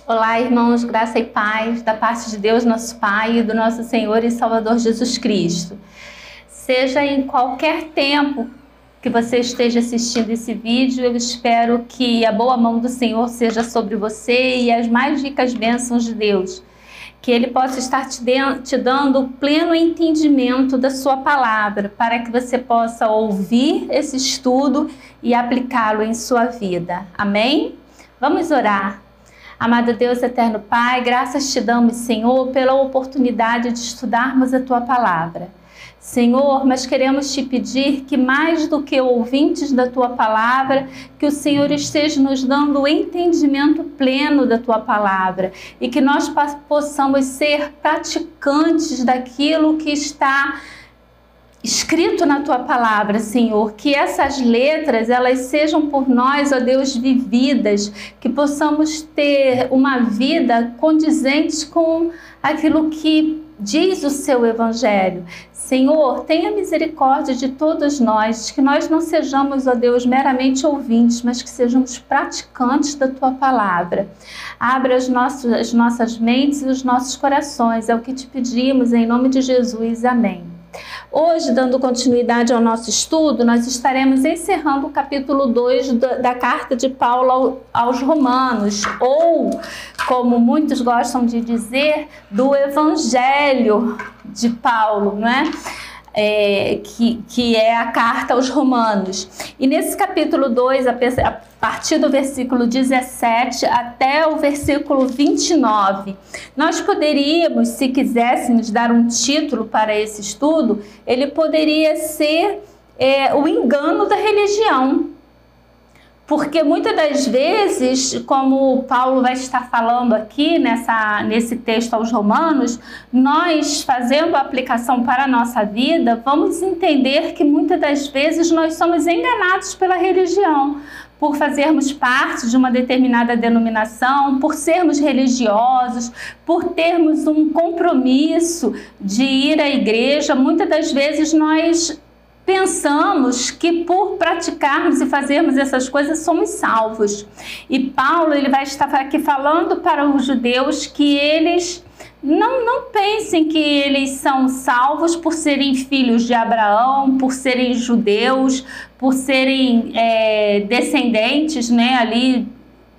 Olá, irmãos, graça e paz da parte de Deus, nosso Pai, e do nosso Senhor e Salvador Jesus Cristo. Seja em qualquer tempo que você esteja assistindo esse vídeo, eu espero que a boa mão do Senhor seja sobre você e as mais ricas bênçãos de Deus. Que Ele possa estar te dando o pleno entendimento da sua palavra, para que você possa ouvir esse estudo e aplicá-lo em sua vida. Amém? Vamos orar. Amado Deus, eterno Pai, graças te damos, Senhor, pela oportunidade de estudarmos a Tua palavra. Senhor, mas queremos te pedir que mais do que ouvintes da Tua palavra, que o Senhor esteja nos dando o entendimento pleno da Tua palavra e que nós possamos ser praticantes daquilo que está escrito na Tua palavra, Senhor, que essas letras, elas sejam por nós, ó Deus, vividas, que possamos ter uma vida condizente com aquilo que diz o Seu Evangelho. Senhor, tenha misericórdia de todos nós, que nós não sejamos, ó Deus, meramente ouvintes, mas que sejamos praticantes da Tua palavra. Abra as nossas mentes e os nossos corações, é o que te pedimos, em nome de Jesus. Amém. Hoje, dando continuidade ao nosso estudo, nós estaremos encerrando o capítulo 2 da carta de Paulo aos Romanos, ou, como muitos gostam de dizer, do Evangelho de Paulo, não é? Que é a carta aos Romanos. E nesse capítulo 2, a partir do versículo 17 até o versículo 29, nós poderíamos, se quiséssemos dar um título para esse estudo, ele poderia ser o engano da religião. Porque muitas das vezes, como Paulo vai estar falando aqui nesse texto aos Romanos, nós, fazendo a aplicação para a nossa vida, vamos entender que muitas das vezes nós somos enganados pela religião, por fazermos parte de uma determinada denominação, por sermos religiosos, por termos um compromisso de ir à igreja. Muitas das vezes nós pensamos que por praticarmos e fazermos essas coisas somos salvos. E Paulo, ele vai estar aqui falando para os judeus que eles não pensem que eles são salvos por serem filhos de Abraão, por serem judeus, por serem descendentes, né, ali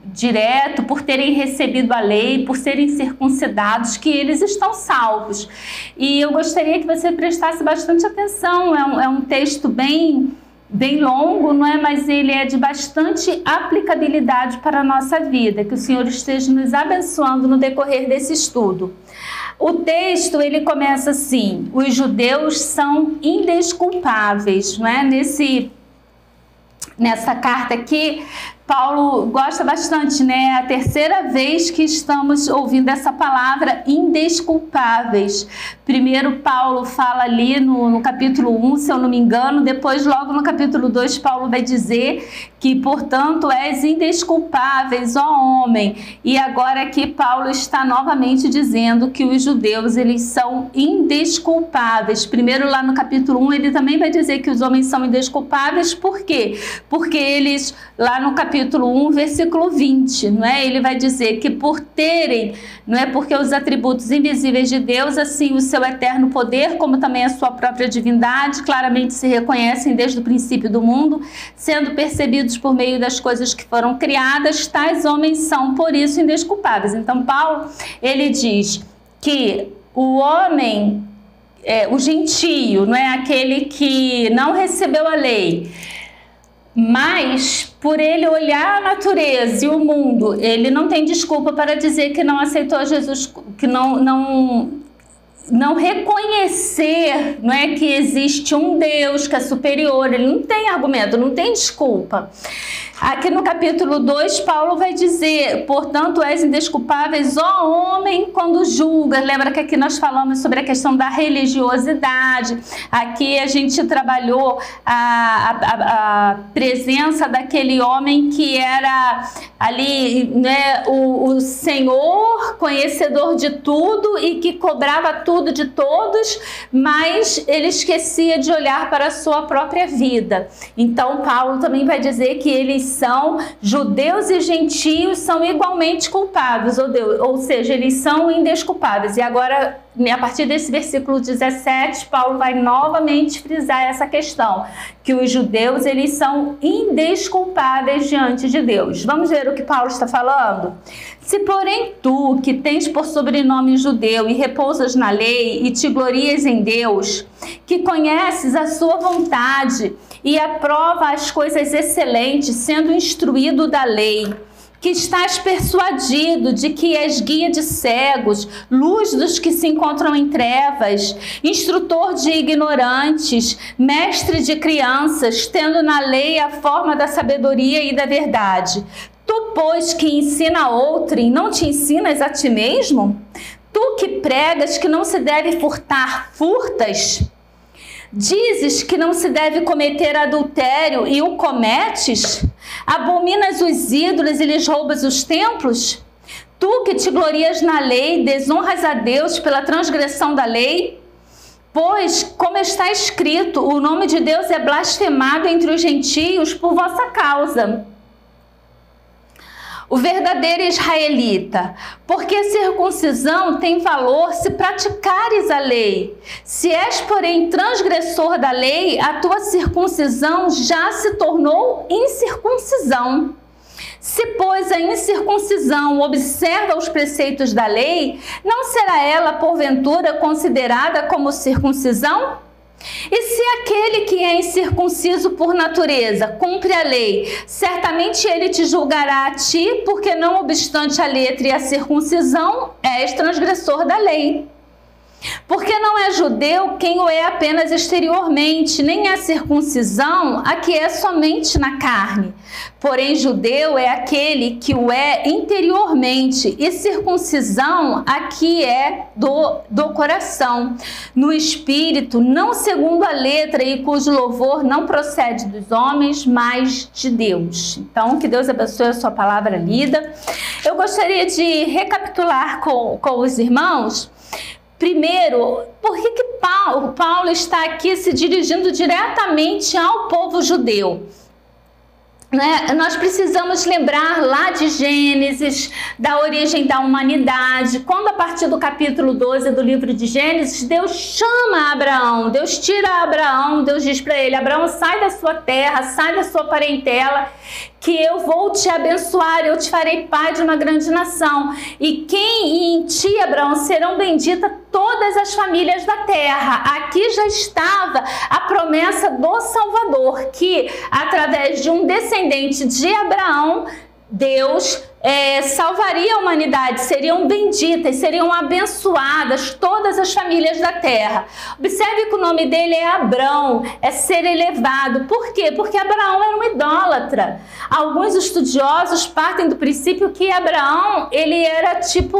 direto, por terem recebido a lei, por serem circuncidados, que eles estão salvos. E eu gostaria que você prestasse bastante atenção, é um texto bem longo, não é? Mas ele é de bastante aplicabilidade para a nossa vida, que o Senhor esteja nos abençoando no decorrer desse estudo. O texto, ele começa assim: os judeus são indesculpáveis, não é? Nessa carta aqui, Paulo gosta bastante, né? É a terceira vez que estamos ouvindo essa palavra, indesculpáveis. Primeiro Paulo fala ali no capítulo 1, se eu não me engano, depois logo no capítulo 2 Paulo vai dizer que, portanto, és indesculpáveis, ó homem. E agora aqui Paulo está novamente dizendo que os judeus, eles são indesculpáveis. Primeiro lá no capítulo 1 ele também vai dizer que os homens são indesculpáveis, por quê? Porque eles, lá no capítulo 1, versículo 20, não é? Ele vai dizer que por terem, não é, porque os atributos invisíveis de Deus, assim o seu eterno poder, como também a sua própria divindade, claramente se reconhecem desde o princípio do mundo, sendo percebidos por meio das coisas que foram criadas, tais homens são, por isso, indesculpáveis. Então, Paulo, ele diz que o homem, o gentio, não é, aquele que não recebeu a lei, mas por ele olhar a natureza e o mundo, ele não tem desculpa para dizer que não aceitou Jesus, que não reconhecer, não é, que existe um Deus que é superior. Ele não tem argumento, não tem desculpa. Aqui no capítulo 2, Paulo vai dizer, portanto, és indesculpáveis, ó homem, quando julgas. Lembra que aqui nós falamos sobre a questão da religiosidade. Aqui a gente trabalhou a presença daquele homem que era ali, né, o Senhor, conhecedor de tudo e que cobrava tudo de todos, mas ele esquecia de olhar para a sua própria vida. Então, Paulo também vai dizer que eles são judeus e gentios, são igualmente culpados, ou seja, eles são indesculpáveis. E agora, a partir desse versículo 17, Paulo vai novamente frisar essa questão, que os judeus, eles são indesculpáveis diante de Deus. Vamos ver o que Paulo está falando? Se, porém, tu, que tens por sobrenome judeu e repousas na lei e te glorias em Deus, que conheces a sua vontade e aprova as coisas excelentes, sendo instruído da lei, que estás persuadido de que és guia de cegos, luz dos que se encontram em trevas, instrutor de ignorantes, mestre de crianças, tendo na lei a forma da sabedoria e da verdade. Tu, pois, que ensina a outrem, não te ensinas a ti mesmo? Tu que pregas que não se deve furtar, furtas? Dizes que não se deve cometer adultério e o cometes? Abominas os ídolos e lhes roubas os templos? Tu que te glorias na lei, desonras a Deus pela transgressão da lei? Pois, como está escrito, o nome de Deus é blasfemado entre os gentios por vossa causa. O verdadeiro israelita, porque a circuncisão tem valor se praticares a lei. Se és, porém, transgressor da lei, a tua circuncisão já se tornou incircuncisão. Se, pois, a incircuncisão observa os preceitos da lei, não será ela, porventura, considerada como circuncisão? E se aquele que é incircunciso por natureza cumpre a lei, certamente ele te julgará a ti, porque não obstante a letra e a circuncisão, és transgressor da lei. Porque não é judeu quem o é apenas exteriormente, nem a circuncisão a que é somente na carne. Porém, judeu é aquele que o é interiormente, e circuncisão a que é do coração, no espírito, não segundo a letra, e cujo louvor não procede dos homens, mas de Deus. Então, que Deus abençoe a sua palavra lida. Eu gostaria de recapitular com os irmãos. Primeiro, por que Paulo está aqui se dirigindo diretamente ao povo judeu? Nós precisamos lembrar lá de Gênesis, da origem da humanidade, quando a partir do capítulo 12 do livro de Gênesis, Deus chama Abraão, Deus tira Abraão, Deus diz para ele: Abraão, sai da sua terra, sai da sua parentela, que eu vou te abençoar, eu te farei pai de uma grande nação. E em ti, Abraão, serão benditas todas as famílias da terra. Aqui já estava a promessa do Salvador, que através de um descendente de Abraão, Deus salvaria a humanidade, seriam benditas, seriam abençoadas todas as famílias da terra. Observe que o nome dele é Abrão, é ser elevado. Por quê? Porque Abraão era um idólatra. Alguns estudiosos partem do princípio que Abraão, ele era tipo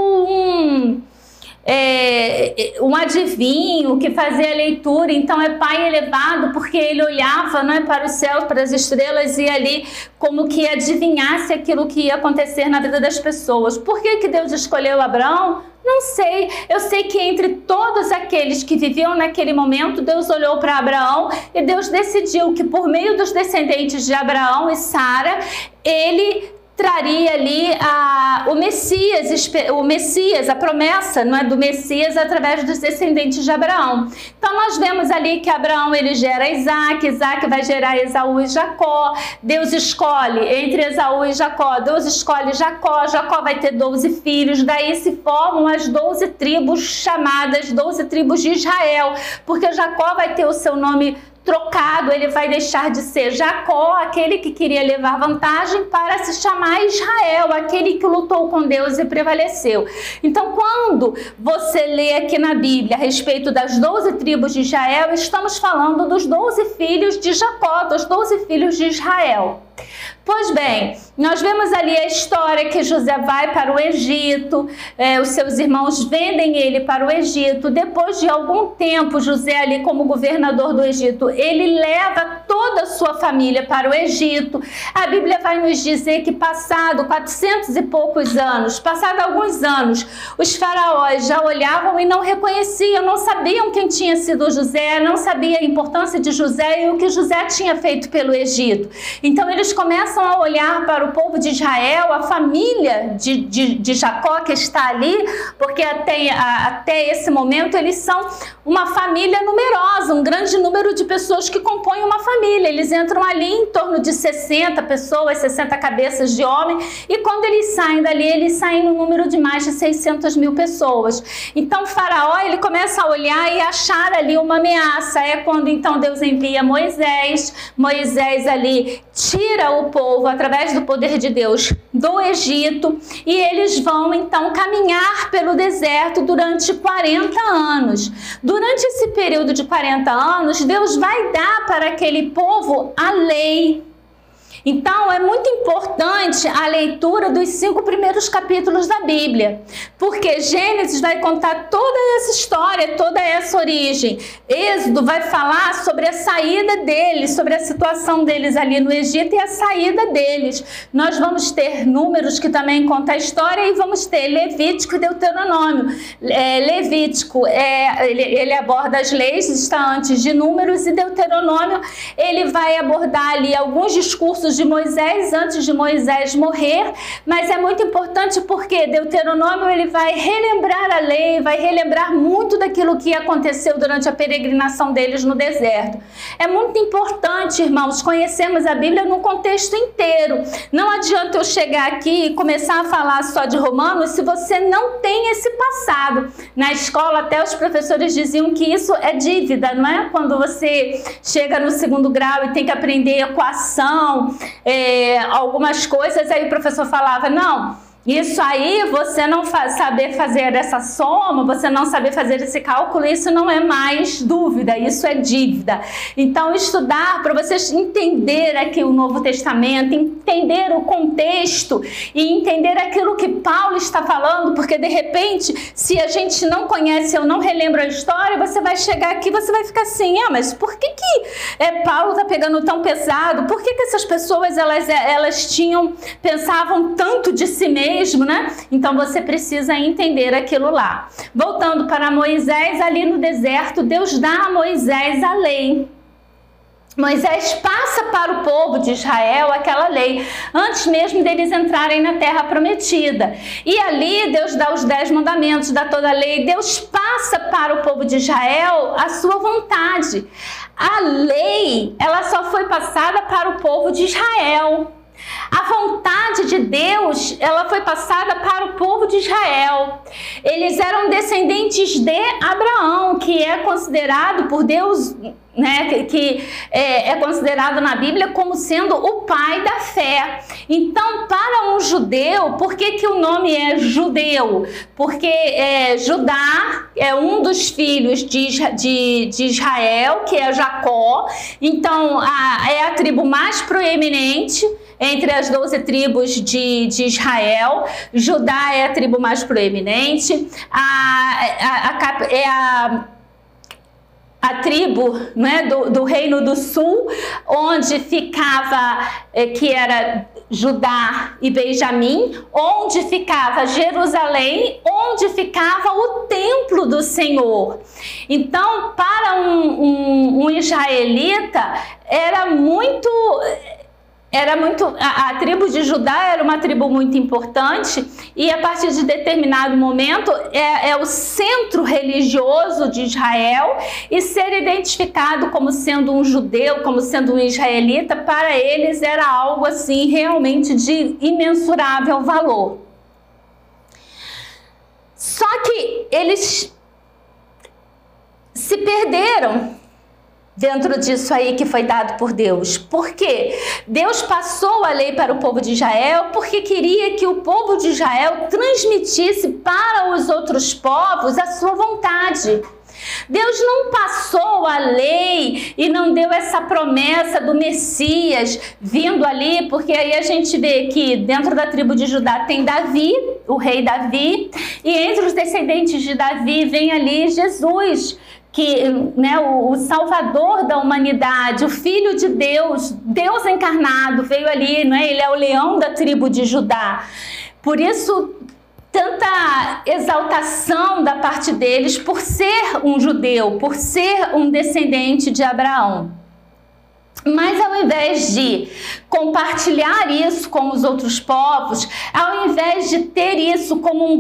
um adivinho que fazia leitura, então é pai elevado porque ele olhava, não é, para os céus, para as estrelas, e ali como que adivinhasse aquilo que ia acontecer na vida das pessoas. Por que Deus escolheu Abraão? Não sei. Eu sei que entre todos aqueles que viviam naquele momento, Deus olhou para Abraão e Deus decidiu que por meio dos descendentes de Abraão e Sara, ele traria ali o Messias, a promessa, não é, do Messias através dos descendentes de Abraão. Então nós vemos ali que Abraão, ele gera Isaac, Isaac vai gerar Esaú e Jacó. Deus escolhe entre Esaú e Jacó, Deus escolhe Jacó, Jacó vai ter 12 filhos, daí se formam as 12 tribos chamadas 12 tribos de Israel, porque Jacó vai ter o seu nome trocado, ele vai deixar de ser Jacó, aquele que queria levar vantagem, para se chamar Israel, aquele que lutou com Deus e prevaleceu. Então, quando você lê aqui na Bíblia a respeito das 12 tribos de Israel, estamos falando dos 12 filhos de Jacó, dos 12 filhos de Israel. Pois bem, nós vemos ali a história que José vai para o Egito, os seus irmãos vendem ele para o Egito. Depois de algum tempo, José ali como governador do Egito, ele leva toda a sua família para o Egito. A Bíblia vai nos dizer que passado 400 e poucos anos, passado alguns anos, os faraós já olhavam e não reconheciam, não sabiam quem tinha sido José, não sabiam a importância de José e o que José tinha feito pelo Egito. Então eles eles começam a olhar para o povo de Israel, a família de Jacó que está ali, porque até esse momento eles são uma família numerosa, um grande número de pessoas que compõem uma família. Eles entram ali em torno de 60 pessoas, 60 cabeças de homem, e quando eles saem dali, eles saem no número de mais de 600 mil pessoas. Então o faraó, ele começa a olhar e achar ali uma ameaça. É quando então Deus envia Moisés ali tira o povo através do poder de Deus do Egito, e eles vão então caminhar pelo deserto durante 40 anos. Durante esse período de 40 anos, Deus vai dar para aquele povo a lei. Então, é muito importante a leitura dos 5 primeiros capítulos da Bíblia, porque Gênesis vai contar toda essa história, toda essa origem. Êxodo vai falar sobre a saída deles, sobre a situação deles ali no Egito e a saída deles. Nós vamos ter Números, que também conta a história, e vamos ter Levítico e Deuteronômio. Levítico, ele aborda as leis, está antes de Números, e Deuteronômio, ele vai abordar ali alguns discursos de Moisés antes de Moisés morrer, mas é muito importante porque Deuteronômio ele vai relembrar a lei, vai relembrar muito daquilo que aconteceu durante a peregrinação deles no deserto. É muito importante, irmãos, conhecermos a Bíblia no contexto inteiro. Não adianta eu chegar aqui e começar a falar só de Romanos se você não tem esse passado. Na escola até os professores diziam que isso é dívida, não é? Quando você chega no 2º grau e tem que aprender equação, algumas coisas, aí o professor falava, não, isso aí, você não saber fazer essa soma, você não saber fazer esse cálculo, isso não é mais dúvida, isso é dívida. Então, estudar para vocês entender aqui o Novo Testamento, entender o contexto e entender aquilo que Paulo está falando, porque de repente, se a gente não conhece ou não relembra a história, você vai chegar aqui e você vai ficar assim, mas por que Paulo está pegando tão pesado? Por que essas pessoas, elas pensavam tanto de si mesmas? Né? Então você precisa entender aquilo lá. Voltando para Moisés, ali no deserto, Deus dá a Moisés a lei. Moisés passa para o povo de Israel aquela lei, antes mesmo deles entrarem na terra prometida. E ali Deus dá os 10 mandamentos, dá toda a lei. Deus passa para o povo de Israel a sua vontade. A lei, ela só foi passada para o povo de Israel. A vontade de Deus, ela foi passada para o povo de Israel. Eles eram descendentes de Abraão, que é considerado por Deus, né, que é considerado na Bíblia como sendo o pai da fé. Então, para um judeu, por que o nome é judeu? Porque Judá é um dos filhos de Israel, que é Jacó. Então, é a tribo mais proeminente entre as 12 tribos de Israel. Judá é a tribo mais proeminente. A tribo, né, do Reino do Sul, onde ficava, que era Judá e Benjamim, onde ficava Jerusalém, onde ficava o templo do Senhor. Então, para um israelita, a tribo de Judá era uma tribo muito importante, e a partir de determinado momento é o centro religioso de Israel, e ser identificado como sendo um judeu, como sendo um israelita, para eles era algo assim realmente de imensurável valor. Só que eles se perderam dentro disso aí que foi dado por Deus. Por quê? Deus passou a lei para o povo de Israel porque queria que o povo de Israel transmitisse para os outros povos a sua vontade. Deus não passou a lei e não deu essa promessa do Messias vindo ali, porque aí a gente vê que dentro da tribo de Judá tem Davi, o rei Davi, e entre os descendentes de Davi vem ali Jesus, que, né, o Salvador da humanidade, o Filho de Deus, Deus encarnado, veio ali, né, ele é o leão da tribo de Judá. Por isso, tanta exaltação da parte deles por ser um judeu, por ser um descendente de Abraão. Mas ao invés de compartilhar isso com os outros povos, ao invés de ter isso como um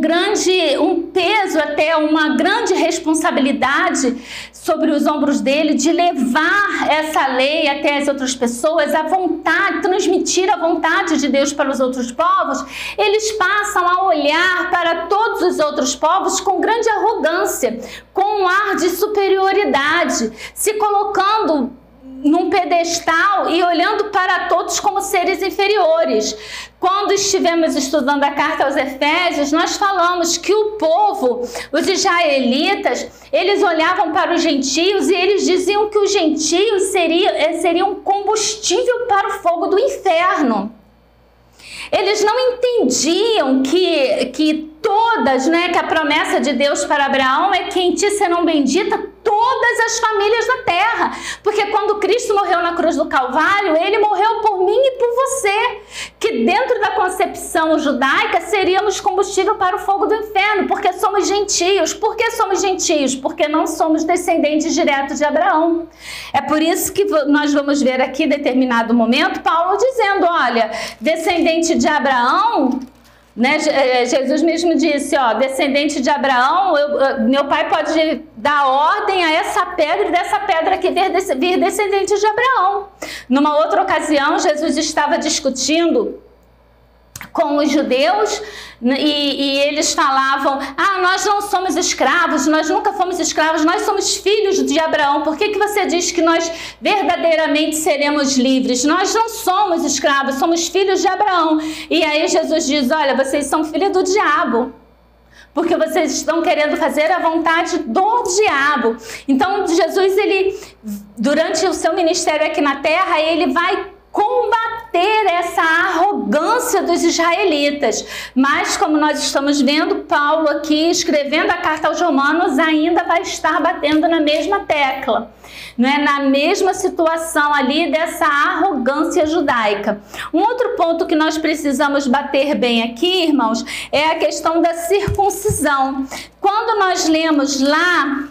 peso, até uma grande responsabilidade sobre os ombros dele, de levar essa lei até as outras pessoas, a vontade, transmitir a vontade de Deus para os outros povos, eles passam a olhar para todos os outros povos com grande arrogância, com um ar de superioridade, se colocando num pedestal e olhando para todos como seres inferiores. Quando estivemos estudando a carta aos Efésios, nós falamos que o povo, os israelitas, eles olhavam para os gentios e eles diziam que os gentios seriam combustível para o fogo do inferno. Eles não entendiam que todas, que a promessa de Deus para Abraão é que em ti serão benditas todas as famílias da terra. Porque quando Cristo morreu na cruz do Calvário, ele morreu por mim e por você. Que dentro da concepção judaica seríamos combustível para o fogo do inferno, porque somos gentios. Por que somos gentios? Porque não somos descendentes diretos de Abraão. É por isso que nós vamos ver aqui, em determinado momento, Paulo dizendo, olha, descendente de Abraão, Jesus mesmo disse, descendente de Abraão, meu pai pode dar ordem a essa pedra e dessa pedra que vir descendente de Abraão. Numa outra ocasião, Jesus estava discutindo com os judeus e eles falavam, nós não somos escravos, nós nunca fomos escravos, nós somos filhos de Abraão, por que você diz que nós verdadeiramente seremos livres? Nós não somos escravos, somos filhos de Abraão. E aí Jesus diz, olha, vocês são filhos do diabo, porque vocês estão querendo fazer a vontade do diabo. Então Jesus, durante o seu ministério aqui na terra, ele vai combater essa arrogância dos israelitas. Mas, como nós estamos vendo, Paulo aqui, escrevendo a carta aos Romanos, ainda vai estar batendo na mesma tecla, na mesma situação ali dessa arrogância judaica. Um outro ponto que nós precisamos bater bem aqui, irmãos, é a questão da circuncisão. Quando nós lemos lá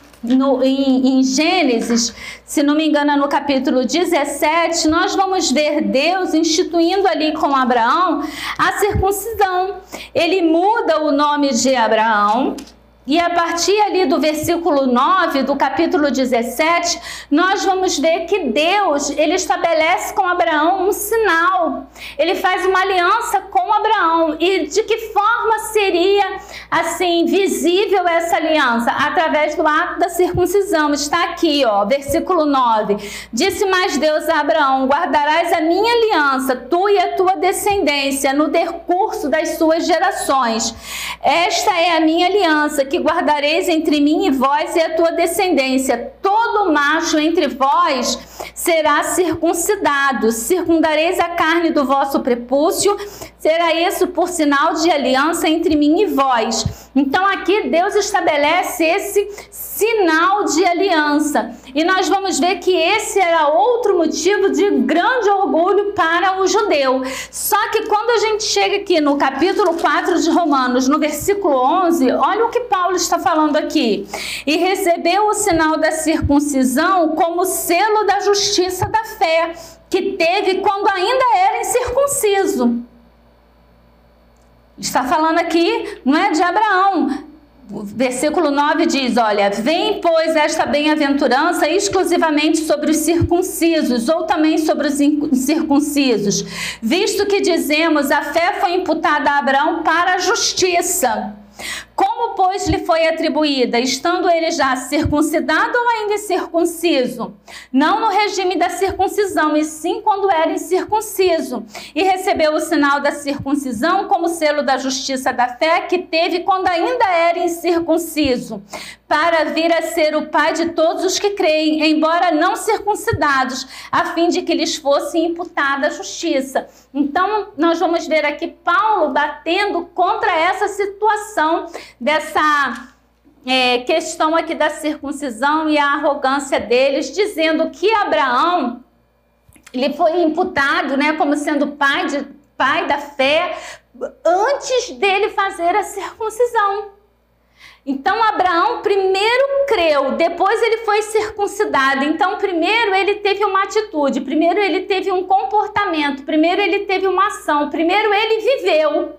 em Gênesis, se não me engano, no capítulo 17, nós vamos ver Deus instituindo ali com Abraão a circuncisão. Ele muda o nome de Abraão. E a partir ali do versículo 9 do capítulo 17, nós vamos ver que Deus, ele estabelece com Abraão um sinal. Ele faz uma aliança com Abraão. E de que forma seria, assim, visível essa aliança? Através do ato da circuncisão. Está aqui, versículo 9. Disse mais Deus a Abraão, guardarás a minha aliança, tu e a tua descendência, no decurso das suas gerações. Esta é a minha aliança, que guardareis entre mim e vós e a tua descendência. Todo macho entre vós será circuncidado. Circundareis a carne do vosso prepúcio. Será isso por sinal de aliança entre mim e vós. Então aqui Deus estabelece esse sinal de aliança. E nós vamos ver que esse era outro motivo de grande orgulho para o judeu. Só que quando a gente chega aqui no capítulo 4 de Romanos, no versículo 11, olha o que Paulo está falando aqui. E recebeu o sinal da circuncisão como selo da justiça da fé, que teve quando ainda era incircunciso. Está falando aqui, não é de Abraão. O versículo 9 diz, olha, vem, pois, esta bem-aventurança exclusivamente sobre os circuncisos, ou também sobre os incircuncisos, visto que dizemos, a fé foi imputada a Abraão para a justiça. Como, pois, lhe foi atribuída, estando ele já circuncidado ou ainda incircunciso? Não no regime da circuncisão, e sim quando era incircunciso. E recebeu o sinal da circuncisão como selo da justiça da fé que teve quando ainda era incircunciso, para vir a ser o pai de todos os que creem, embora não circuncidados, a fim de que lhes fosse imputada a justiça. Então, nós vamos ver aqui Paulo batendo contra essa situação dessa questão aqui da circuncisão e a arrogância deles, dizendo que Abraão, ele foi imputado, como sendo pai da fé antes dele fazer a circuncisão. Então Abraão primeiro creu, depois ele foi circuncidado. Então primeiro ele teve uma atitude, primeiro ele teve um comportamento, primeiro ele teve uma ação, primeiro ele viveu,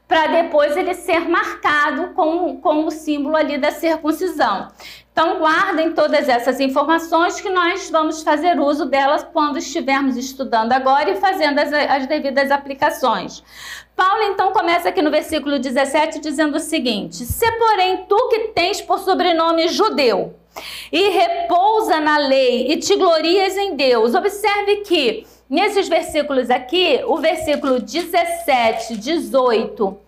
para depois ele ser marcado com o símbolo ali da circuncisão. Então guardem todas essas informações que nós vamos fazer uso delas quando estivermos estudando agora e fazendo as devidas aplicações. Paulo então começa aqui no versículo 17 dizendo o seguinte: se porém tu que tens por sobrenome judeu e repousa na lei e te glorias em Deus. Observe que nesses versículos aqui, o versículo 17, 18,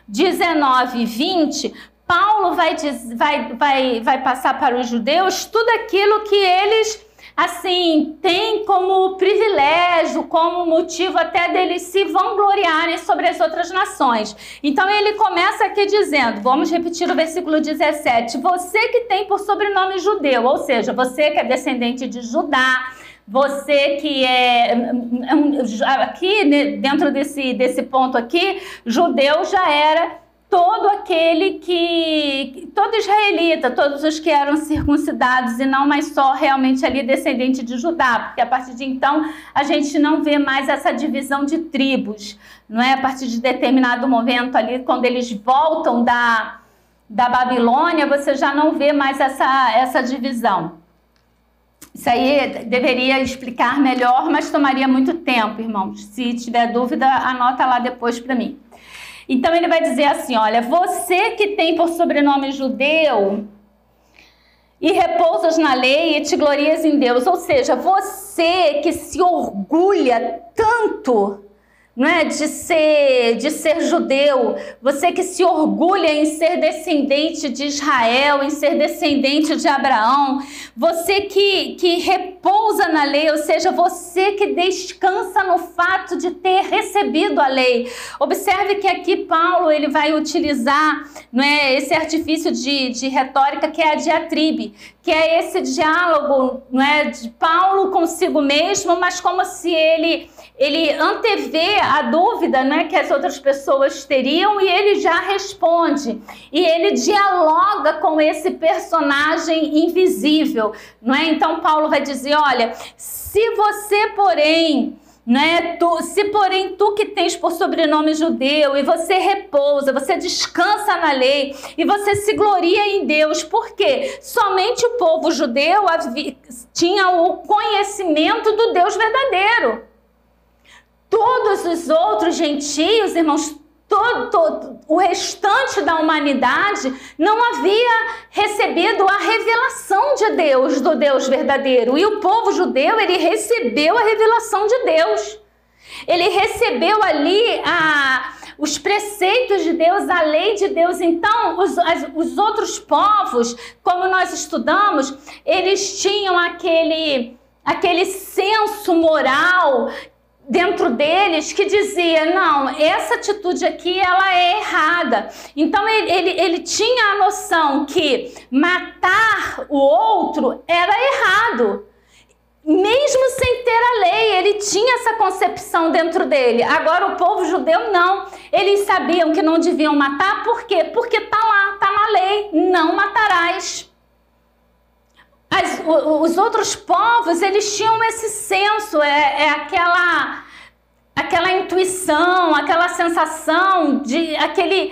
19 e 20, Paulo vai passar para os judeus tudo aquilo que eles assim têm como privilégio, como motivo até deles se vangloriarem sobre as outras nações. Então ele começa aqui dizendo, vamos repetir o versículo 17, você que tem por sobrenome judeu, ou seja, você que é descendente de Judá, você que aqui dentro desse ponto aqui, judeu já era todo aquele todo israelita, todos os que eram circuncidados e não mais só realmente ali descendente de Judá, porque a partir de então a gente não vê mais essa divisão de tribos, não é? A partir de determinado momento ali, quando eles voltam da Babilônia, você já não vê mais essa divisão. Isso aí deveria explicar melhor, mas tomaria muito tempo, irmãos. Se tiver dúvida, anota lá depois para mim. Então ele vai dizer assim, olha, você que tem por sobrenome judeu e repousas na lei e te glorias em Deus, ou seja, você que se orgulha tanto, não é, de ser judeu, você que se orgulha em ser descendente de Israel, em ser descendente de Abraão, você que repousa na lei, ou seja, você que descansa no fato de ter recebido a lei. Observe que aqui Paulo ele vai utilizar, não é, esse artifício de retórica que é a diatribe, que é esse diálogo, não é, de Paulo consigo mesmo, mas como se ele antevê a dúvida, né, que as outras pessoas teriam e ele já responde. E ele dialoga com esse personagem invisível, não é? Então Paulo vai dizer, olha, se você, porém, né, se porém tu que tens por sobrenome judeu e você repousa, você descansa na lei e você se gloria em Deus, porque somente o povo judeu tinha o conhecimento do Deus verdadeiro. Todos os outros gentios, irmãos, todo o restante da humanidade não havia recebido a revelação de Deus, do Deus verdadeiro. E o povo judeu, ele recebeu a revelação de Deus. Ele recebeu ali os preceitos de Deus, a lei de Deus. Então, os outros povos, como nós estudamos, eles tinham aquele senso moral dentro deles que dizia, não, essa atitude aqui ela é errada. Então ele tinha a noção que matar o outro era errado. Mesmo sem ter a lei, ele tinha essa concepção dentro dele. Agora o povo judeu não. Eles sabiam que não deviam matar, por quê? Porque está lá, está na lei, não matarás. Os outros povos, eles tinham esse senso, aquela intuição, aquela sensação de aquela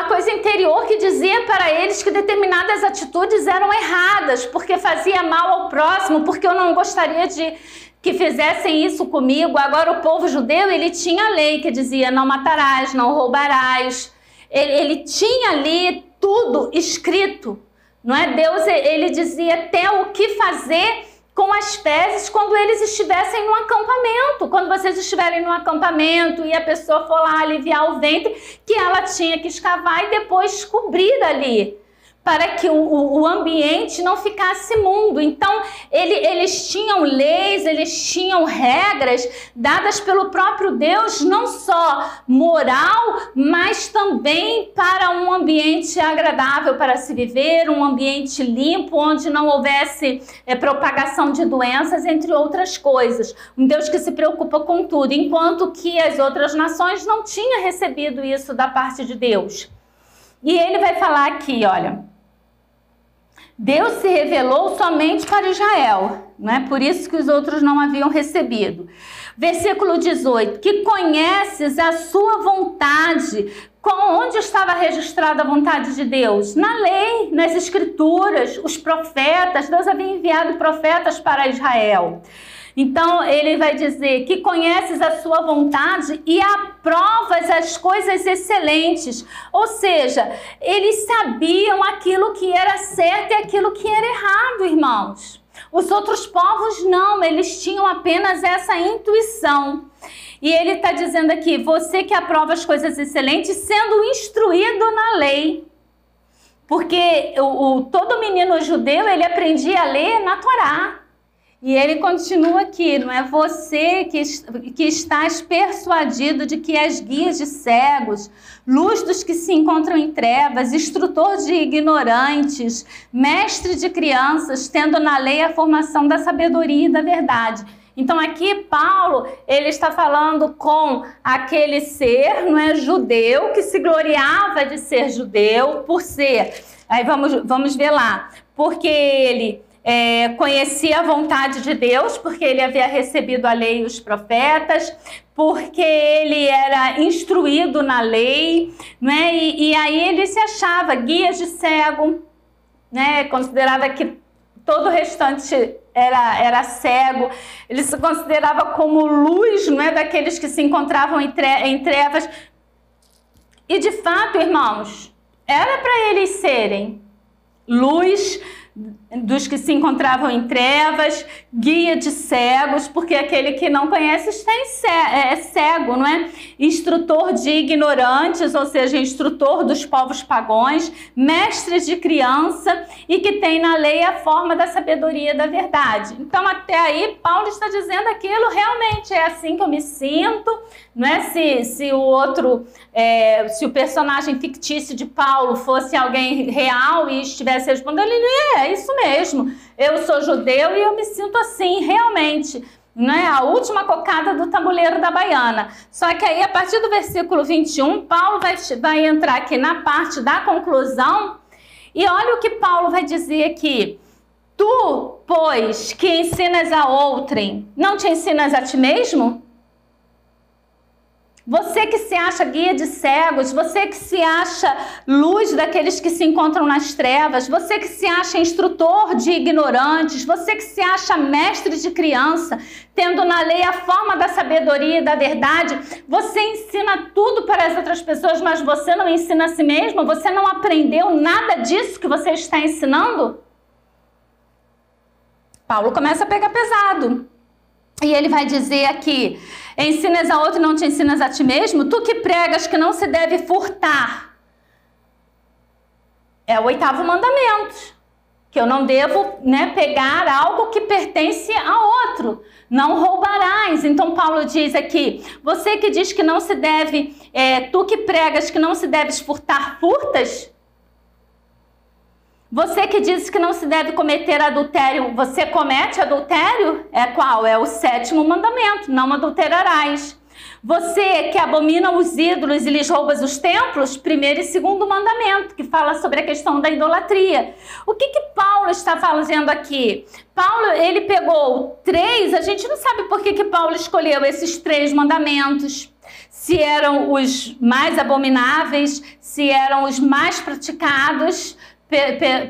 coisa interior que dizia para eles que determinadas atitudes eram erradas, porque fazia mal ao próximo, porque eu não gostaria de que fizessem isso comigo. Agora o povo judeu, ele tinha a lei que dizia não matarás, não roubarás. Ele tinha ali tudo escrito. Não é? Deus, ele dizia até o que fazer com as fezes quando eles estivessem no acampamento. Quando vocês estiverem no acampamento e a pessoa for lá aliviar o ventre, que ela tinha que escavar e depois cobrir ali. para que o ambiente não ficasse imundo. Então, eles tinham leis, eles tinham regras dadas pelo próprio Deus, não só moral, mas também para um ambiente agradável para se viver, um ambiente limpo, onde não houvesse propagação de doenças, entre outras coisas. Um Deus que se preocupa com tudo, enquanto que as outras nações não tinham recebido isso da parte de Deus. E ele vai falar aqui, olha, Deus se revelou somente para Israel, não é? Por isso que os outros não haviam recebido. Versículo 18, que conheces a sua vontade. Onde estava registrada a vontade de Deus? Na lei, nas escrituras, os profetas. Deus havia enviado profetas para Israel. Então, ele vai dizer que conheces a sua vontade e aprovas as coisas excelentes. Ou seja, eles sabiam aquilo que era certo e aquilo que era errado, irmãos. Os outros povos não, eles tinham apenas essa intuição. E ele está dizendo aqui, você que aprova as coisas excelentes, sendo instruído na lei. Porque todo menino judeu, ele aprendia a ler na Torá. E ele continua aqui, não é? Você que estás persuadido de que és guia de cegos, luz dos que se encontram em trevas, instrutor de ignorantes, mestre de crianças, tendo na lei a formação da sabedoria e da verdade. Então aqui Paulo, ele está falando com aquele ser, não é, judeu, que se gloriava de ser judeu, por ser, aí vamos ver lá, porque ele conhecia a vontade de Deus, porque ele havia recebido a lei e os profetas, porque ele era instruído na lei, né? E aí ele se achava guia de cego, né? Considerava que todo o restante era cego, ele se considerava como luz, não é, daqueles que se encontravam em trevas. E de fato, irmãos, era para eles serem luz dos que se encontravam em trevas, guia de cegos, porque aquele que não conhece está cego, não é? Instrutor de ignorantes, ou seja, instrutor dos povos pagãos, mestre de criança e que tem na lei a forma da sabedoria da verdade. Então, até aí, Paulo está dizendo aquilo, realmente é assim que eu me sinto, não é? Se o personagem fictício de Paulo fosse alguém real e estivesse respondendo, ele é isso mesmo, eu sou judeu e eu me sinto assim, realmente, não é? A última cocada do tabuleiro da baiana. Só que aí, a partir do versículo 21, Paulo vai entrar aqui na parte da conclusão, e olha o que Paulo vai dizer aqui. Tu, pois, que ensinas a outrem, não te ensinas a ti mesmo? Você que se acha guia de cegos, você que se acha luz daqueles que se encontram nas trevas, você que se acha instrutor de ignorantes, você que se acha mestre de criança, tendo na lei a forma da sabedoria e da verdade, você ensina tudo para as outras pessoas, mas você não ensina a si mesmo? Você não aprendeu nada disso que você está ensinando? Paulo começa a pegar pesado. E ele vai dizer aqui, ensinas a outro e não te ensinas a ti mesmo? Tu que pregas que não se deve furtar. É o 8º mandamento. Que eu não devo, né, pegar algo que pertence a outro. Não roubarás. Então Paulo diz aqui, você que diz que não se deve, tu que pregas que não se deves furtar, furtas? Você que diz que não se deve cometer adultério, você comete adultério? É qual? É o 7º mandamento, não adulterarás. Você que abomina os ídolos e lhes roubas os templos, 1º e 2º mandamento, que fala sobre a questão da idolatria. O que Paulo está fazendo aqui? Paulo, ele pegou 3, a gente não sabe por que Paulo escolheu esses 3 mandamentos. Se eram os mais abomináveis, se eram os mais praticados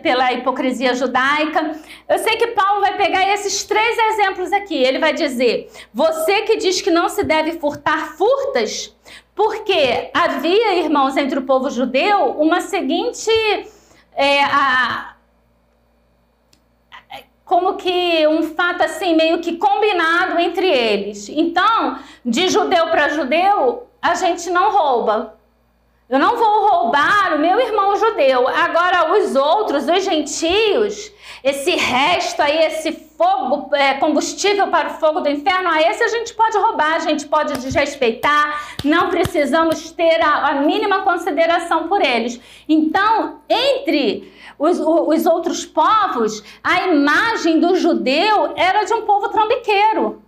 pela hipocrisia judaica. Eu sei que Paulo vai pegar esses 3 exemplos aqui. Ele vai dizer, você que diz que não se deve furtar, furtas? Porque havia, irmãos, entre o povo judeu, uma seguinte... como que um fato assim, meio que combinado entre eles. Então, de judeu para judeu, a gente não rouba. Eu não vou roubar o meu irmão judeu. Agora, os outros, os gentios, esse resto aí, esse fogo, combustível para o fogo do inferno, a esse a gente pode roubar, a gente pode desrespeitar, não precisamos ter a mínima consideração por eles. Então, entre os outros povos, a imagem do judeu era de um povo trambiqueiro.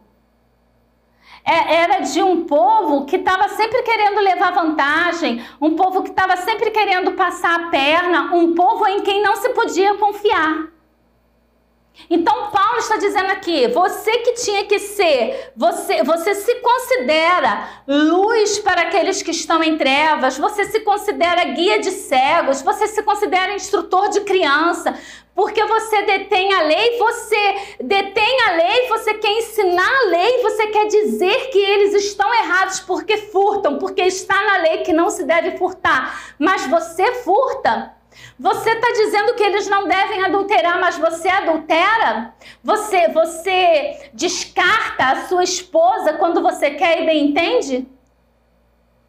Era de um povo que estava sempre querendo levar vantagem, um povo que estava sempre querendo passar a perna, um povo em quem não se podia confiar. Então Paulo está dizendo aqui, você que tinha que ser, você se considera luz para aqueles que estão em trevas, você se considera guia de cegos, você se considera instrutor de criança, porque você detém a lei, você quer ensinar a lei, você quer dizer que eles estão errados porque furtam, porque está na lei que não se deve furtar, mas você furta. Você está dizendo que eles não devem adulterar, mas você adultera? Você descarta a sua esposa quando você quer e bem entende?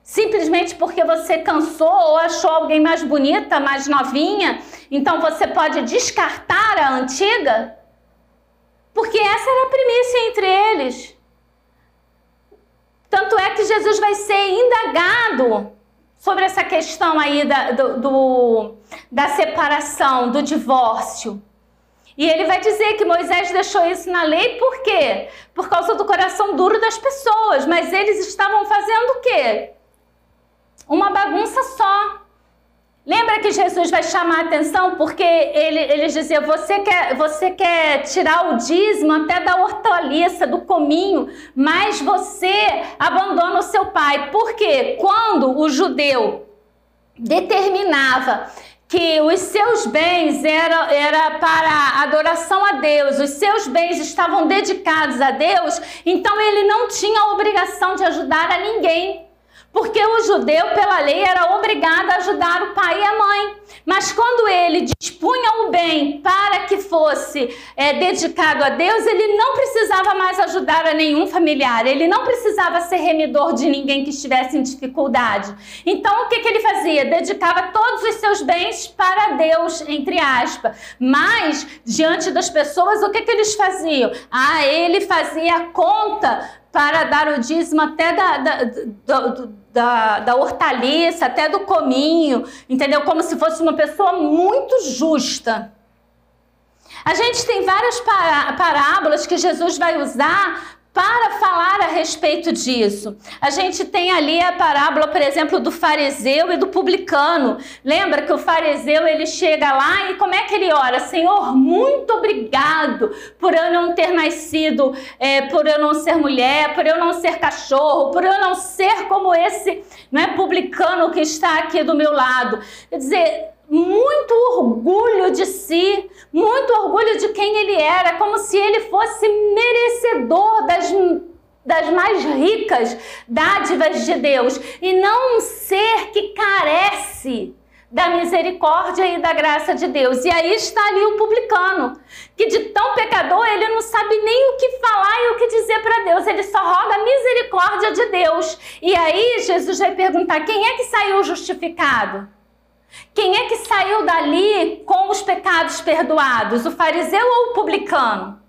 Simplesmente porque você cansou ou achou alguém mais bonita, mais novinha, então você pode descartar a antiga? Porque essa era a primícia entre eles. Tanto é que Jesus vai ser indagado sobre essa questão aí da separação, do divórcio. E ele vai dizer que Moisés deixou isso na lei, por quê? Por causa do coração duro das pessoas, mas eles estavam fazendo o quê? Uma bagunça só. Lembra que Jesus vai chamar a atenção porque eles diziam, você quer tirar o dízimo até da hortaliça, do cominho, mas você abandona o seu pai. Por quê? Quando o judeu determinava que os seus bens era para adoração a Deus, os seus bens estavam dedicados a Deus, então ele não tinha a obrigação de ajudar a ninguém. Porque o judeu, pela lei, era obrigado a ajudar o pai e a mãe. Mas quando ele dispunha o bem para que fosse dedicado a Deus, ele não precisava mais ajudar a nenhum familiar. Ele não precisava ser remidor de ninguém que estivesse em dificuldade. Então, o que ele fazia? Dedicava todos os seus bens para Deus, entre aspas. Mas, diante das pessoas, o que eles faziam? Ele fazia a conta para dar o dízimo até da hortaliça, até do cominho, entendeu? Como se fosse uma pessoa muito justa. A gente tem várias parábolas que Jesus vai usar para falar a respeito disso. A gente tem ali a parábola, por exemplo, do fariseu e do publicano. Lembra que o fariseu, ele chega lá e como é que ele ora? Senhor, muito obrigado por eu não ter nascido, por eu não ser mulher, por eu não ser cachorro, por eu não ser como esse publicano que está aqui do meu lado. Quer dizer, muito orgulho de si, muito orgulho de quem ele era, como se ele fosse merecedor das mais ricas dádivas de Deus, e não um ser que carece da misericórdia e da graça de Deus. E aí está ali o publicano, que de tão pecador ele não sabe nem o que falar e o que dizer para Deus, ele só roga a misericórdia de Deus. E aí Jesus vai perguntar, quem é que saiu justificado? Quem é que saiu dali com os pecados perdoados? O fariseu ou o publicano?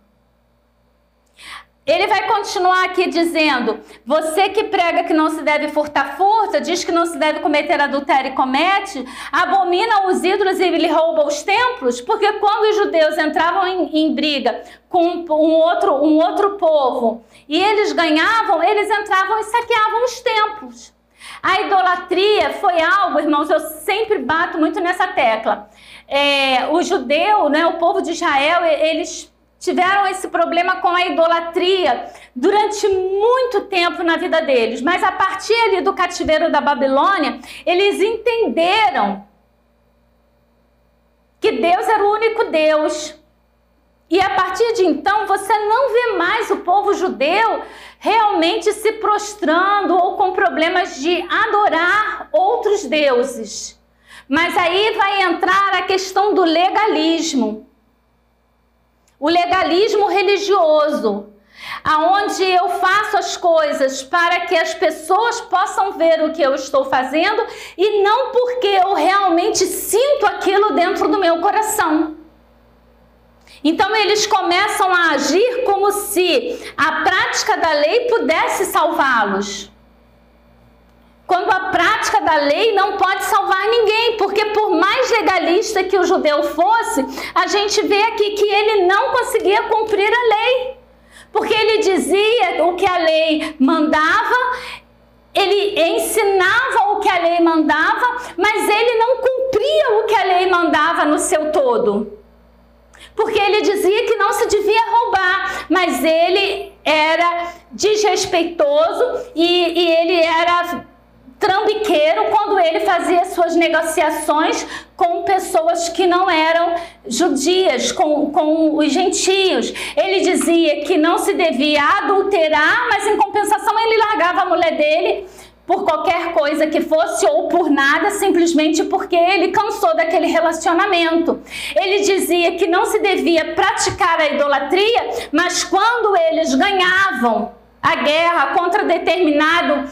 Ele vai continuar aqui dizendo, você que prega que não se deve furtar, furta, diz que não se deve cometer adultério e comete, abomina os ídolos e lhe rouba os templos, porque quando os judeus entravam em briga com um outro povo e eles ganhavam, eles entravam e saqueavam os templos. A idolatria foi algo, irmãos, eu sempre bato muito nessa tecla. O judeu, o povo de Israel, eles tiveram esse problema com a idolatria durante muito tempo na vida deles. Mas a partir ali do cativeiro da Babilônia, eles entenderam que Deus era o único Deus. E a partir de então, você não vê mais o povo judeu realmente se prostrando ou com problemas de adorar outros deuses. Mas aí vai entrar a questão do legalismo. O legalismo religioso. aonde eu faço as coisas para que as pessoas possam ver o que eu estou fazendo e não porque eu realmente sinto aquilo dentro do meu coração. Então eles começam a agir como se a prática da lei pudesse salvá-los. Quando a prática da lei não pode salvar ninguém, porque por mais legalista que o judeu fosse, a gente vê aqui que ele não conseguia cumprir a lei. Porque ele dizia o que a lei mandava, ele ensinava o que a lei mandava, mas ele não cumpria o que a lei mandava no seu todo. Porque ele dizia que não se devia roubar, mas ele era desrespeitoso e ele era trambiqueiro quando ele fazia suas negociações com pessoas que não eram judias, com os gentios. Ele dizia que não se devia adulterar, mas em compensação ele largava a mulher dele por qualquer coisa que fosse ou por nada, simplesmente porque ele cansou daquele relacionamento. Ele dizia que não se devia praticar a idolatria, mas quando eles ganhavam a guerra contra determinado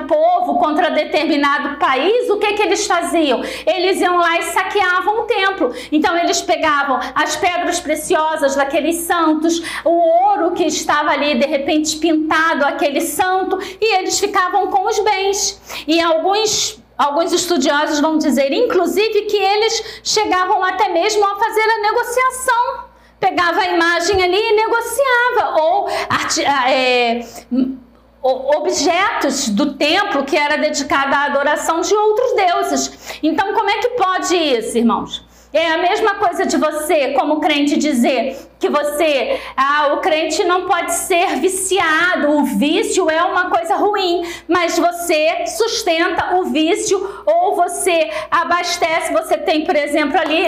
povo, contra determinado país, o que eles faziam? Eles iam lá e saqueavam o templo. Então eles pegavam as pedras preciosas daqueles santos, o ouro que estava ali de repente pintado aquele santo, e eles ficavam com os bens. E alguns estudiosos vão dizer, inclusive, que eles chegavam até mesmo a fazer a negociação. Pegava a imagem ali e negociava, ou objetos do templo que era dedicado à adoração de outros deuses. Então, como é que pode isso, irmãos? É a mesma coisa de você, como crente, dizer que o crente não pode ser viciado, o vício é uma coisa ruim, mas você sustenta o vício ou você abastece, você tem, por exemplo, ali,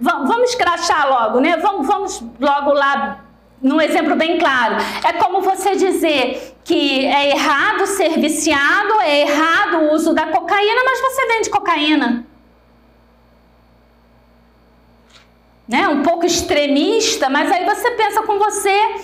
vamos escrachar logo, né? Vamos logo lá, num exemplo bem claro. É como você dizer que é errado ser viciado, é errado o uso da cocaína, mas você vende cocaína. Né? Um pouco extremista, mas aí você pensa com você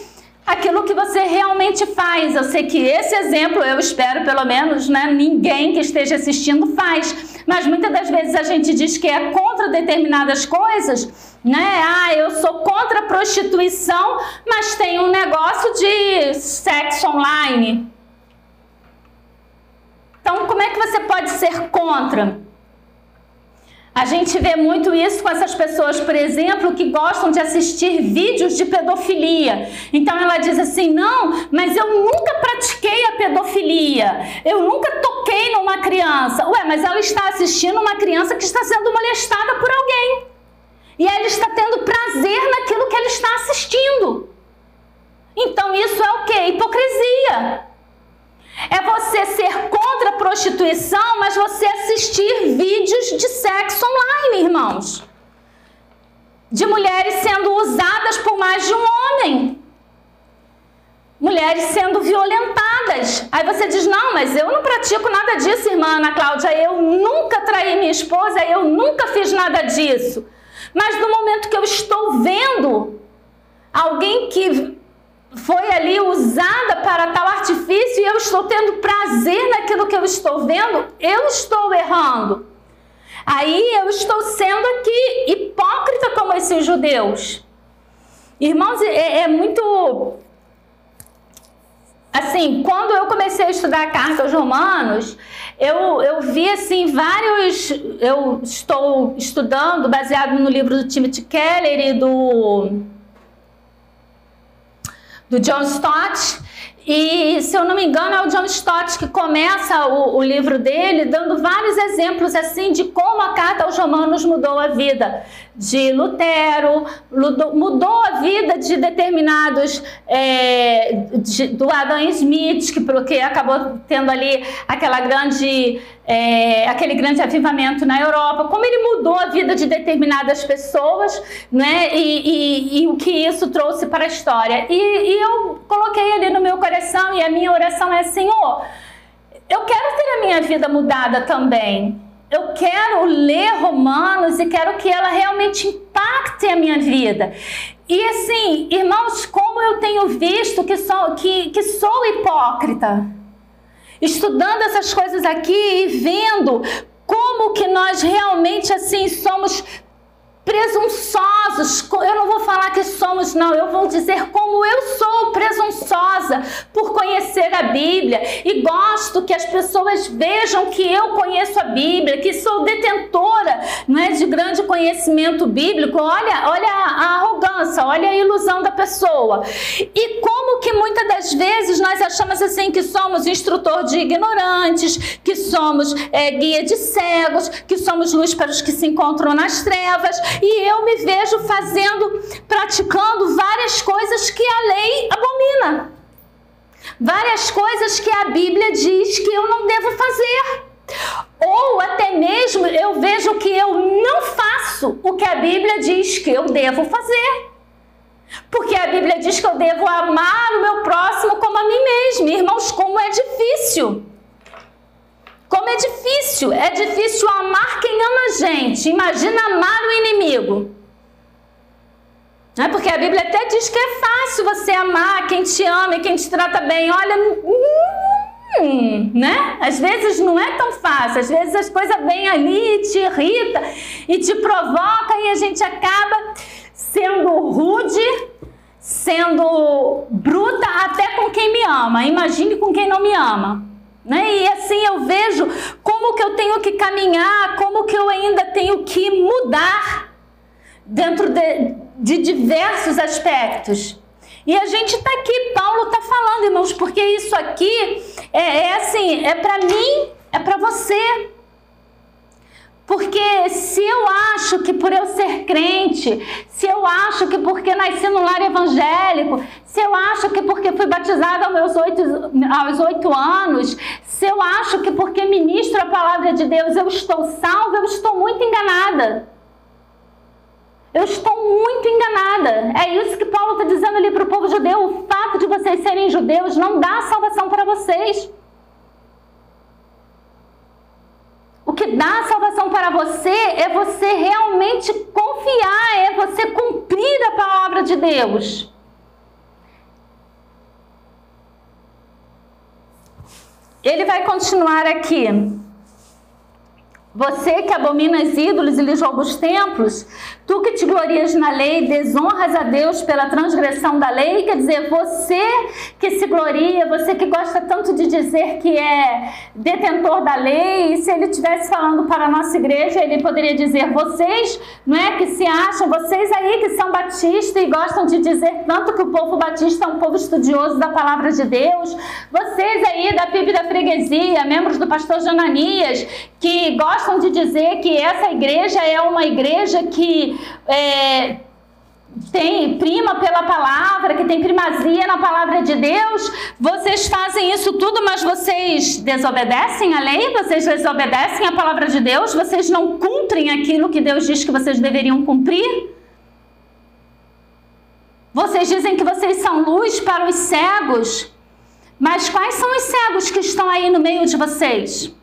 aquilo que você realmente faz. Eu sei que esse exemplo, eu espero pelo menos, né, ninguém que esteja assistindo faz, mas muitas das vezes a gente diz que é contra determinadas coisas, né? Eu sou contra a prostituição, mas tem um negócio de sexo online. Então, como é que você pode ser contra? A gente vê muito isso com essas pessoas, por exemplo, que gostam de assistir vídeos de pedofilia. Então ela diz assim, não, mas eu nunca pratiquei a pedofilia, eu nunca toquei numa criança. Ué, mas ela está assistindo uma criança que está sendo molestada por alguém. E ela está tendo prazer naquilo que ela está assistindo. Então isso é o quê? Hipocrisia. É você ser contra a prostituição, mas você assistir vídeos de sexo online, irmãos. De mulheres sendo usadas por mais de um homem. Mulheres sendo violentadas. Aí você diz, não, mas eu não pratico nada disso, irmã Ana Cláudia. Eu nunca traí minha esposa, eu nunca fiz nada disso. Mas no momento que eu estou vendo alguém que foi ali usada para tal artifício e eu estou tendo prazer naquilo que eu estou vendo, eu estou errando. Aí eu estou sendo aqui hipócrita como esses judeus. Irmãos, é muito... Assim, quando eu comecei a estudar a carta aos Romanos, eu vi assim vários... Eu estou estudando baseado no livro do Timothy Keller e do John Stott, e se eu não me engano é o John Stott que começa o livro dele dando vários exemplos assim de como a carta aos Romanos mudou a vida de Lutero, mudou a vida de determinados, do Adam Smith, que acabou tendo ali aquele grande avivamento na Europa, como ele mudou a vida de determinadas pessoas, né? E o que isso trouxe para a história. E eu coloquei ali no meu coração, e a minha oração é, Senhor, eu quero ter a minha vida mudada também. eu quero ler Romanos e quero que ela realmente impacte a minha vida. E assim, irmãos, como eu tenho visto que sou hipócrita, estudando essas coisas aqui e vendo como que nós realmente assim somos presunçosos. Eu não vou falar que somos, não, eu vou dizer como eu sou presunçosa por conhecer a Bíblia e gosto que as pessoas vejam que eu conheço a Bíblia, que sou detentora, não é, de grande conhecimento bíblico. Olha a arrogância, olha a ilusão da pessoa. E como que muitas das vezes nós achamos assim que somos instrutor de ignorantes, que somos guia de cegos, que somos luz para os que se encontram nas trevas. E eu me vejo praticando várias coisas que a lei abomina. Várias coisas que a Bíblia diz que eu não devo fazer. Ou até mesmo eu vejo que eu não faço o que a Bíblia diz que eu devo fazer. Porque a Bíblia diz que eu devo amar o meu próximo como a mim mesma. Irmãos, como é difícil. Como é difícil amar quem ama a gente. Imagina amar o inimigo. Não é? Porque a Bíblia até diz que é fácil você amar quem te ama e quem te trata bem. Olha, né? Às vezes não é tão fácil. Às vezes as coisas vêm ali e te irrita e te provoca e a gente acaba sendo rude, sendo bruta até com quem me ama. Imagine com quem não me ama. Né? E assim eu vejo como que eu tenho que caminhar, como que eu ainda tenho que mudar dentro de diversos aspectos. E a gente está aqui, Paulo está falando, irmãos, porque isso aqui é para mim, é para você. Porque se eu acho que por eu ser crente, se eu acho que porque nasci no lar evangélico, se eu acho que porque fui batizada aos 8 anos, se eu acho que porque ministro a palavra de Deus eu estou salva, eu estou muito enganada. Eu estou muito enganada. É isso que Paulo está dizendo ali para o povo judeu. O fato de vocês serem judeus não dá salvação para vocês. O que dá salvação para você é você realmente confiar, é você cumprir a palavra de Deus. Ele vai continuar aqui. Você que abomina os ídolos e lhes rouba os templos, tu que te glorias na lei, desonras a Deus pela transgressão da lei. Quer dizer, você que se gloria, você que gosta tanto de dizer que é detentor da lei, e se ele estivesse falando para a nossa igreja, ele poderia dizer, vocês, não é, que se acham, vocês aí que são batistas e gostam de dizer tanto que o povo batista é um povo estudioso da palavra de Deus, vocês aí da PIB da freguesia, membros do pastor Jonanias, que gostam de dizer que essa igreja é uma igreja que tem prima pela palavra, que tem primazia na palavra de Deus, vocês fazem isso tudo, mas vocês desobedecem a lei, vocês desobedecem a palavra de Deus, vocês não cumprem aquilo que Deus diz que vocês deveriam cumprir. Vocês dizem que vocês são luz para os cegos, mas quais são os cegos que estão aí no meio de vocês?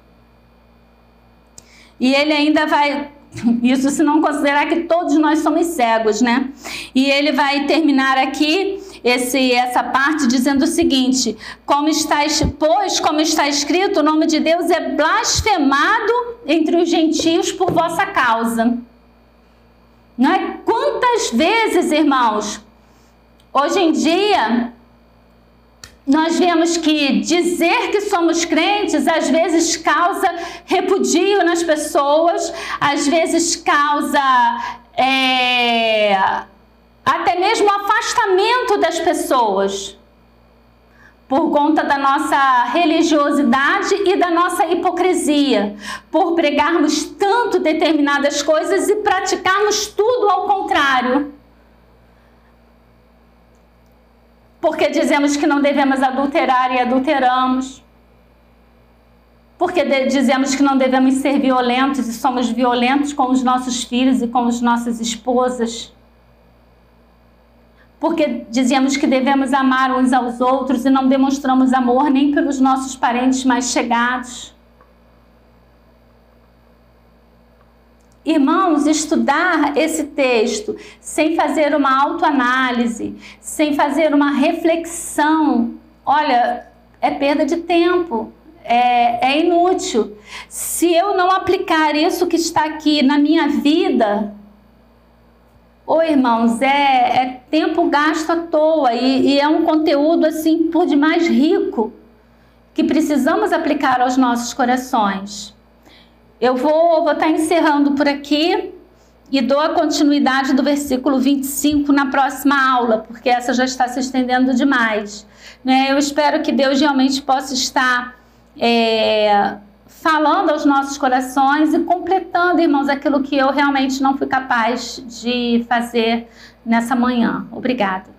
E ele ainda vai, isso se não considerar que todos nós somos cegos, né? E ele vai terminar aqui essa parte dizendo o seguinte, pois como está escrito, o nome de Deus é blasfemado entre os gentios por vossa causa. Não é? Quantas vezes, irmãos, hoje em dia, nós vemos que dizer que somos crentes às vezes causa repudio nas pessoas, às vezes causa até mesmo afastamento das pessoas, por conta da nossa religiosidade e da nossa hipocrisia, por pregarmos tanto determinadas coisas e praticarmos tudo ao contrário. Porque dizemos que não devemos adulterar e adulteramos. Porque dizemos que não devemos ser violentos e somos violentos com os nossos filhos e com as nossas esposas. Porque dizemos que devemos amar uns aos outros e não demonstramos amor nem pelos nossos parentes mais chegados. Irmãos, estudar esse texto sem fazer uma autoanálise, sem fazer uma reflexão, olha, é perda de tempo, é inútil. Se eu não aplicar isso que está aqui na minha vida, irmãos, é tempo gasto à toa e é um conteúdo assim por demais rico que precisamos aplicar aos nossos corações. Eu vou estar encerrando por aqui e dou a continuidade do versículo 25 na próxima aula, porque essa já está se estendendo demais, né? Eu espero que Deus realmente possa estar falando aos nossos corações e completando, irmãos, aquilo que eu realmente não fui capaz de fazer nessa manhã. Obrigada.